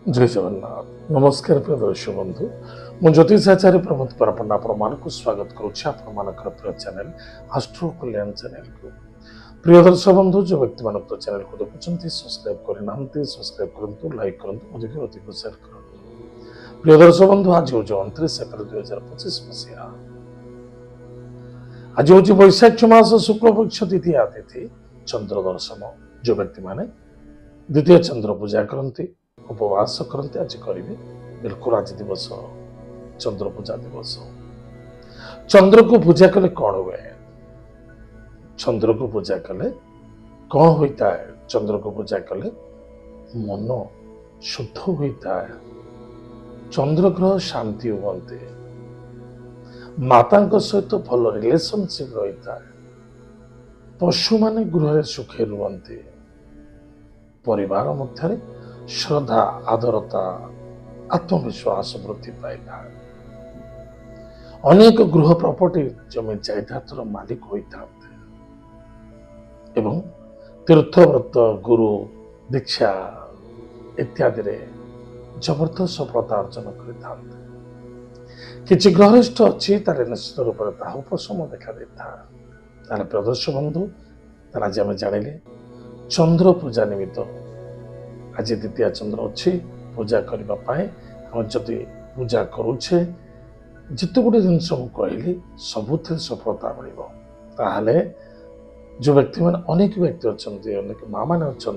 जय जगन्नाथ नमस्कार प्रिय दर्शक बंधु मु ज्योतिषाचार्य प्रमोद परपंडा को स्वागत करुच्ची आपंकर प्रिय चैनल आस्ट्रो कल्याण चैनल को प्रिय दर्शक बंधु जो व्यक्ति मान चैनल को देखुं सब्सक्राइब करना सब्सक्राइब करूँ लाइक करूँ अधिक अधिक शेयर करूँ। प्रिय दर्शक बंधु आज हूँ 29 एप्रिल 2025 मसीहा। आज हूँ बैशाख मास शुक्ल पक्ष द्वितीय तिथि चंद्र दर्शन। जो व्यक्ति माने द्वितीय चंद्र पूजा करती उपवास करते आज करेंगे बिल्कुल आज दिवस चंद्र पूजा दिवस। चंद्र को पूजा कले कौन हुए? चंद्र को पूजा कले कौन होता है? चंद्र को पूजा कले मन शुद्ध होता है, चंद्र ग्रह शांति हुए, माता सहित भल रिलेशनशिप रही है, पशु माने गृह सुखे रुहति, परिवार मध्य श्रद्धा आदरता आत्मविश्वास वृद्धि पाइला, अनेक गृह प्रॉपर्टी जमी जायदादर मालिक होता एवं तीर्थव्रत गुरु दीक्षा इत्यादि जबरदस्त सफलता अर्जन कर ग्रहरिष्ठ अच्छी तार निश्चित रूप से उपशम देखा तार प्रदर्श बंधु तार आज आम जानिले चंद्र पूजा निमित्त आज द्वितीय चंद्र अच्छी पूजा करने जदि पूजा करुचे जिते गुटे जिन कहली सबुथ सफलता मिले। जो व्यक्ति मैंने अनेक व्यक्ति अच्छा अनेक माँ मैंने अच्छा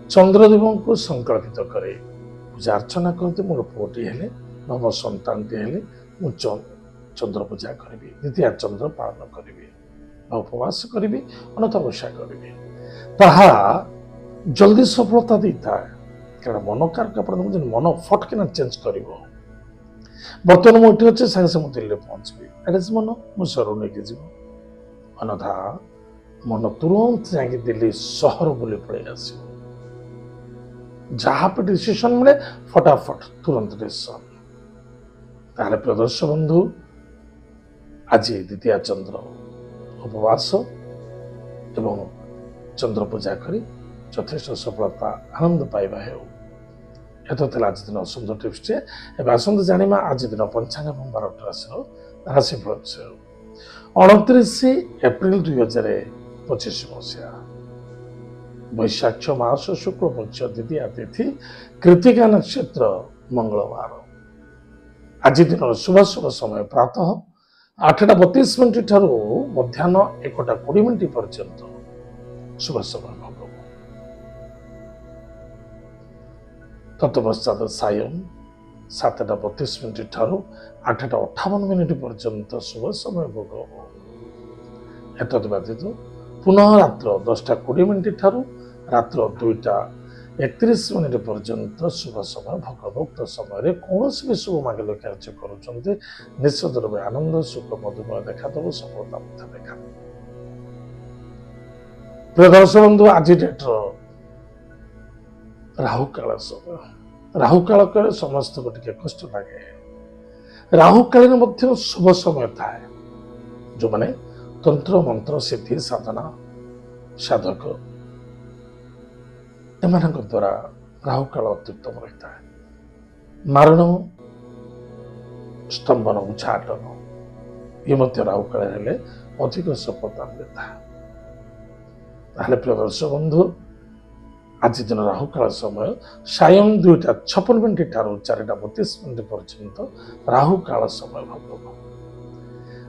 चंद्रदेव को संकल्पित करे पूजा अर्चना करते मोर पुटी हेले मो सन्तान हेले मुझे चंद्र पूजा करी द्वितीय चंद्र पालन करी उपवास करी अनथ बसा करी ताहा जल्दी सफलता देता है। कारण मन कार मन फटकिना चेंज कर बर्तमान मुझे अच्छे सागे सागे दिल्ली पहुंचबी एट मन मुझे सहर नहीं जीव अनथा मन तुरंत जाकि दिल्ली सहर बुले पड़े आस जहाँ पे डिसीजन मिले फटाफट तुरंत डिसीजन। ताहले प्रदर्श बंधु आज द्वितीय चंद्र उपवास एवं चंद्र पूजा करी यथेष सफलता आनंद पाइबा है। आज दिन सुंदर टिप्स टे आसत जाना आज दिन पंचांग एवं 12टी राशि राशिफल विषय। 29 एप्रिल 2025 मसीहा वैशाख मास शुक्ल पक्ष द्वितीय तिथि कृतिका नक्षत्र मंगलवार। आज दिन शुभ शुभ समय प्रातः 8:32 ठारू मध्याह्न 1:20 पर्यंत शुभ समय भोग। तत्पश्चात सायं 7:32 ठारू 8:58 पर्यंत शुभ समय भोग। एतद व्यतीत पुनः रात्र 10:20 ठारू रात्र 2:31 पर्यंत शुभ समय भोग। उक्त समय कौन भी शुभ मांगल्य कार्य करुँच निश्चित रूप आनंद सुख मधुमय देखादेव सफलता देखा। प्रिय दर्शक बंधु आज डेट राहु काल समय राहु काल कले समस्त को टिके कष्ट लगे। राहु कालीन शुभ समय थाए जो माने तंत्र मंत्र सिद्धि साधना साधक एम द्वारा राहु काल अत्युत्तम रहता है। मारण स्तंभन उच्चाटन ये राहु काल अधिक सफलता मिलता है। ताहले प्रिय दर्शक बंधु आज दिन राहु काल समय सायं 2:56 ठारू 4:32 पर्यंत राहु काल समय भोग।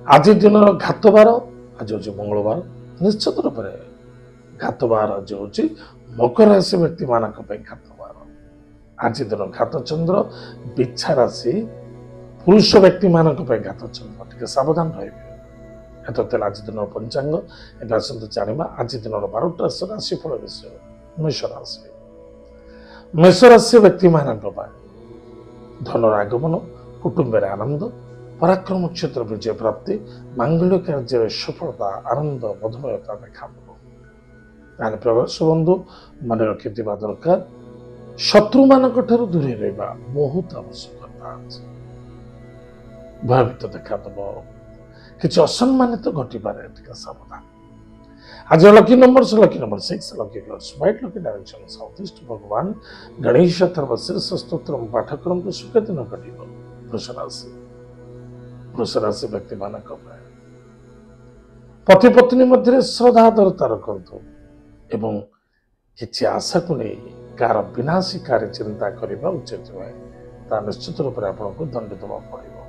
आज दिन घातबार आज हूँ मंगलवार निश्चित रूप से घातबार आज हूँ मकर राशि व्यक्ति मान घातबार। आज दिन घात चंद्र बिच्छा राशि पुरुष व्यक्ति मान घात चंद्र टे सावधान रही। आज दिन पंचांग एवं जाना आज दिन 12टी राशिफल विषय। मेष राशि व्यक्ति मान धनर आगमन कुटुंब आनंद पराक्रम क्षेत्र विजय प्राप्ति मांगल्य कार्य सफलता आनंद मधुमयता देखा। प्रवेश बंधु मन रखिथिबा दरकार शत्रु मानक ठारू दूरे रहिबा बहुत आवश्यकता। भयभीत देखादेव किसी असम्मानित घटी पारे सावधान। आज lucky number 6 lucky colours white lucky direction south east भगवान गणेश अथर्व शीर्ष स्तोत्र पाठ करंतु सुख दिन कटिब वृष राशि व्यक्ति मानक पति पत्नी मध्य श्रद्धादरता रखु एवं किसी आशा को नहीं कार विनाशी कार्य चिंता करने उचित नुहे ता निश्चित रूप से आपको दंड देवा पड़ो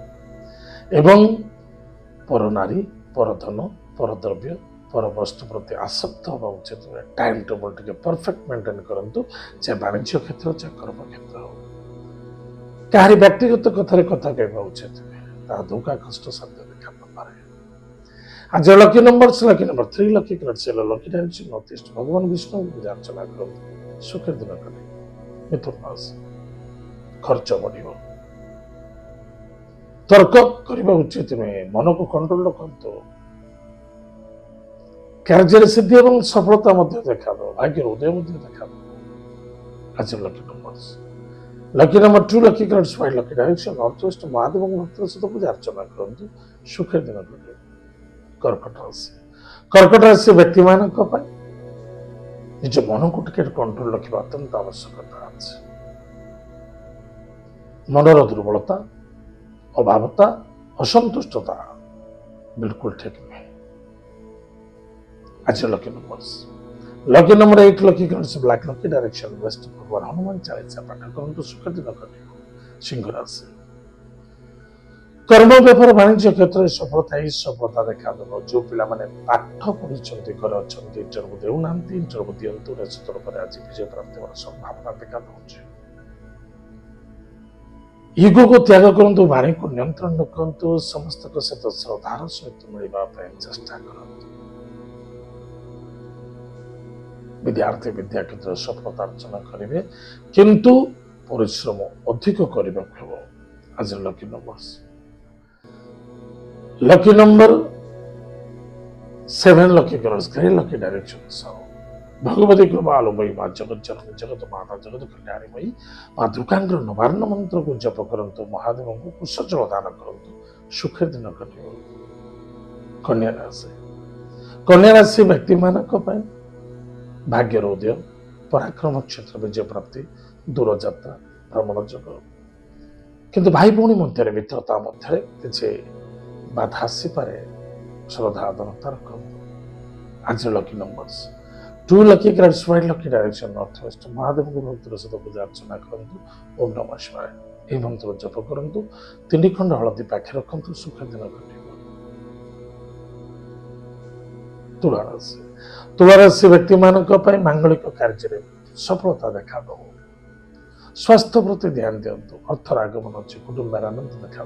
एवं पर नारी पर धन पर द्रव्य पर वस्तु प्रति आसक्त हवा उचित नुहे टाइम टेबल टे परफेक्ट मेंटेन करूँ चाहे वाणिज्य क्षेत्र चाहे कर्म क्षेत्र हो क्या व्यक्तिगत कथार कथा कहवा उचित नुहे धोखा कष्ट साध्य देखा पारे आज lucky number 3 lucky colour lucky direction north east भगवान विष्णु की पूजा अर्चना करूँ सुख दिन कटे मिथुन राशि खर्च बढ़ तर्क करने उचित नुहे मन को कंट्रोल रखु कार्य सिद्धि और सफलता देखा भाग्य उदय देखा आज lucky number 2 lucky colours white lucky direction north west Mahadev भक्त सहित पूजा अर्चना करूँ सुख दिन कटे कर्कट राशि व्यक्ति मान निज मन को टिके कंट्रोल रखा अत्यंत आवश्यकता अच्छे मनर दुर्बलता अभावता असंतुष्टता बिल्कुल ठीक नहीं आज lucky number 8 lucky colours black lucky direction waste भगवान हनुमान चालीसा पाठ करंतु सुख दिन कटे सिंह राशि कर्म व्यापार वाणिज्य क्षेत्र में सफलता ही सफलता देखा जो पिला माने पाठ पढ़ी घर अच्छा इंटरव्यू देना इंटरव्यू दिंतु निश्चित रूप से आज विजय प्राप्ति होने संभावना देखा ईगो को त्याग करूँ वाणी को नियंत्रण रखु समस्त सहित श्रद्धार सहित मिलने चेष्टा करूँ विद्यार्थी विद्या क्षेत्र सफलता अर्जन करेंगे किंतु परिश्रम अधिक करने आज lucky number 7 lucky colours grey lucky direction Bhagwati कृपा आलोमयी माँ जगत जननी जगत माता जगत कल्याणीमयी माँ दुर्गांगर नवारण मंत्र को जप करंतु महादेव को कुश जल दान करंतु सुखे दिन कटे कन्या राशि व्यक्ति मानक भाग्य उदय पराक्रम क्षेत्र विजय प्राप्ति दूर यात्रा भ्रमण जग किंतु भाई भौणी मध्य मित्रता मध्य किसी बाधा आसीपे श्रद्धा आदरता रखु आज lucky numbers 2 lucky colours white lucky direction north west Mahadev को भक्त सहित पूजा अर्चना करूँ ओम नमः शिवाय यह मंत्र जप करूँ 3 खंड हलदी पाखे रखु सुख दिन घटे तुला राशि व्यक्ति मानक मांगलिक कार्य सफलता देखा स्वास्थ्य प्रति ध्यान दिंतु अर्थर आगमन अच्छे कुटुंब आनंद देखा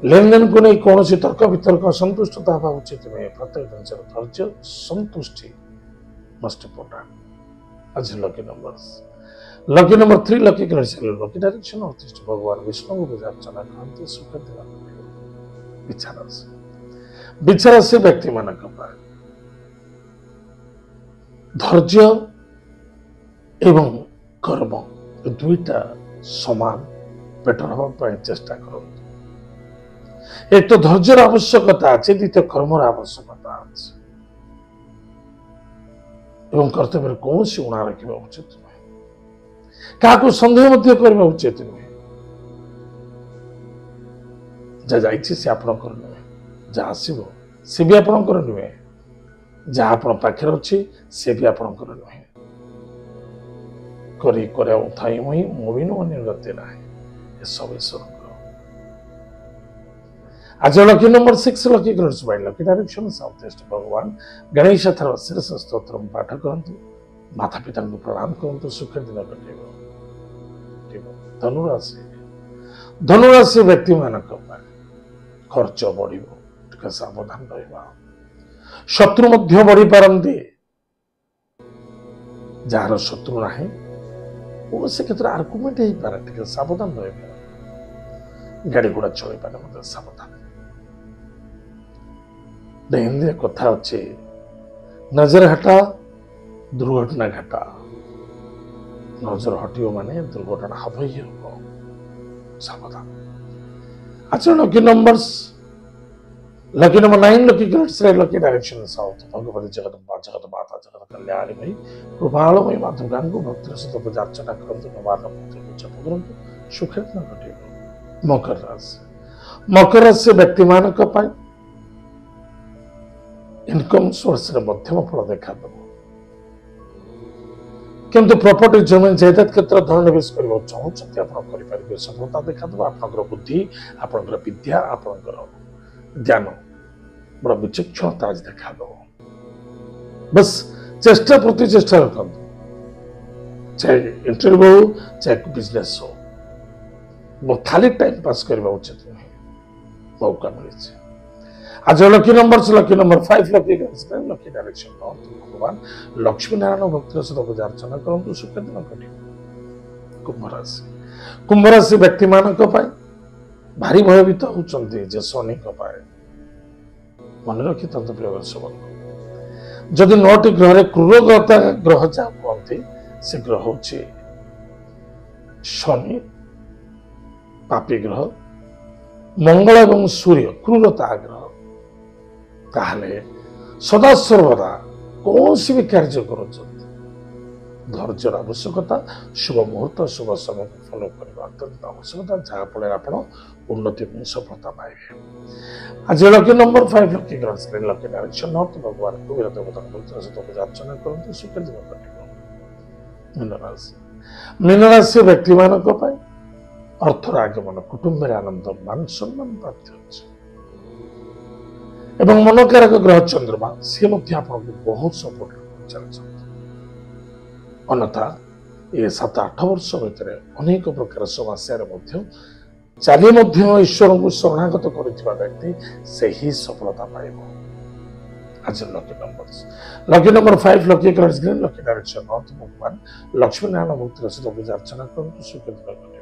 लेन देन को नहीं कौन तर्क वितर्क असंतुष्टता हवा उचित नुहे प्रत्येक जिन धैर्य संतुष्टि मस्ट इम्पोर्टेंट आज lucky number 3 lucky colour lucky direction north east भगवान विष्णु को पूजा अर्चना करते सुख बिच्छा राशि व्यक्ति मानक धैर्य एवं कर्म दुईटा समान बेटर हवा चेष्टा करूँ एक तो धैर्यर आवश्यकता अच्छे द्वितीय कर्मर आवश्यकता अच्छे कर्तव्य कौन उणा रखा उचित नुहे क्या सन्देह करने उचित नुहे जहाँ जाइए सी आपणकर नुहे जहाँ आसो सी भी आपणकर नुहे जहाँ आप पाखे अच्छी सी भी आपणकर नुहे करी मुझे गति ना सब ईश्वर आज lucky number 6 lucky colours white lucky direction south east भगवान गणेश अथर्व शीर्ष स्तोत्र पाठ करंतु माता पिता को प्रणाम करंतु सुख दिन कटे धनुराशि व्यक्ति मानक खर्च बढ़ सावधान रहा शत्रु मध्य बढ़ी पारती जार शत्रु ना कौन से क्षेत्र में आर्गुमेंट हो पारे सावधान रहा गाड़ी घोड़ा चल पारे सावधान हिंदी कथा अच्छे नजर हटा दुर्घटना घटा नजर हटियो माने दुर्घटना हम ही हम सावधान आज lucky numbers lucky number 9 lucky grades lucky direction south Bhagwati Jagdamba जगत माता जगत कल्याणी मई कृपालमयी माँ दुर्गा को भक्ति सहित पूजा अर्चना करते नवान्न जप करते सुखे दिन घटे। मकर राशि व्यक्ति मान इनकम सोर्स मध्यम फल देखा किंतु प्रॉपर्टी जमीन जायदाद क्षेत्र धन निवेश करने चाहते करेंगे सफलता देखा आपंकर बुद्धि आपंकर विद्या आपंकर ज्ञान बड़ा विचक्षणता आज देखा बस चेष्टा प्रति चेष्टा रखते चाहे इंटरव्यू हो चाहे बिजनेस हो वो खाली टाइम पास करने उचित नहीं मौका मिले। आज lucky number 5 lucky lucky direction भगवान लक्ष्मी नारायण भक्ति सहित पूजा अर्चना करूँ सुख दिन घटे। कुंभ राशि व्यक्ति मान भारी भयभीत होती शनि पाए मन रखी था प्रिय दर्शक बंधु जदि 9टी ग्रह क्रूरता ग्रह जहाँ कहते से ग्रह हूँ शनि पापी ग्रह मंगल एवं सूर्य क्रूरता ग्रह ताहले सदा सर्वदा कौन भी कार्य कर धैर्य आवश्यकता शुभ मुहूर्त शुभ समय को फॉलो करने अत्यंत आवश्यकता जहाँफल आप उन्नति में सफलता पाइबे। आज लकी नंबर 5 लकी ग्रह लकी डायरेक्शन नॉर्थ भगवान कुबेर देवता सहित पूजा अर्चना करते सुख दिन घटे। मीन राशि व्यक्ति मान अर्थर आगमन कुटुंब आनंद मान सम्मान प्राप्ति होती एवं मनकारक ग्रह चंद्रमा सी बहुत सपोर्ट चलते अन्यथा ये 7-8 वर्ष भितर अनेक प्रकार समस्या चली ईश्वर को शरणागत कर व्यक्ति से ही सफलता पाइब। आज lucky number 5 lucky green lucky direction north भगवान लक्ष्मी नारायण भक्ति सहित पूजा अर्चना करते सुख दिन घटे।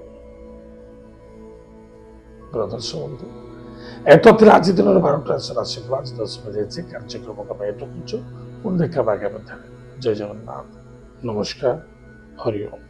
दर्शक बंधु एत आज दिन 12टा राशि आज 10 बजे कार्यक्रम रखुचु पुनः देखा आगामी जय जगन्नाथ नमस्कार हरि ओम।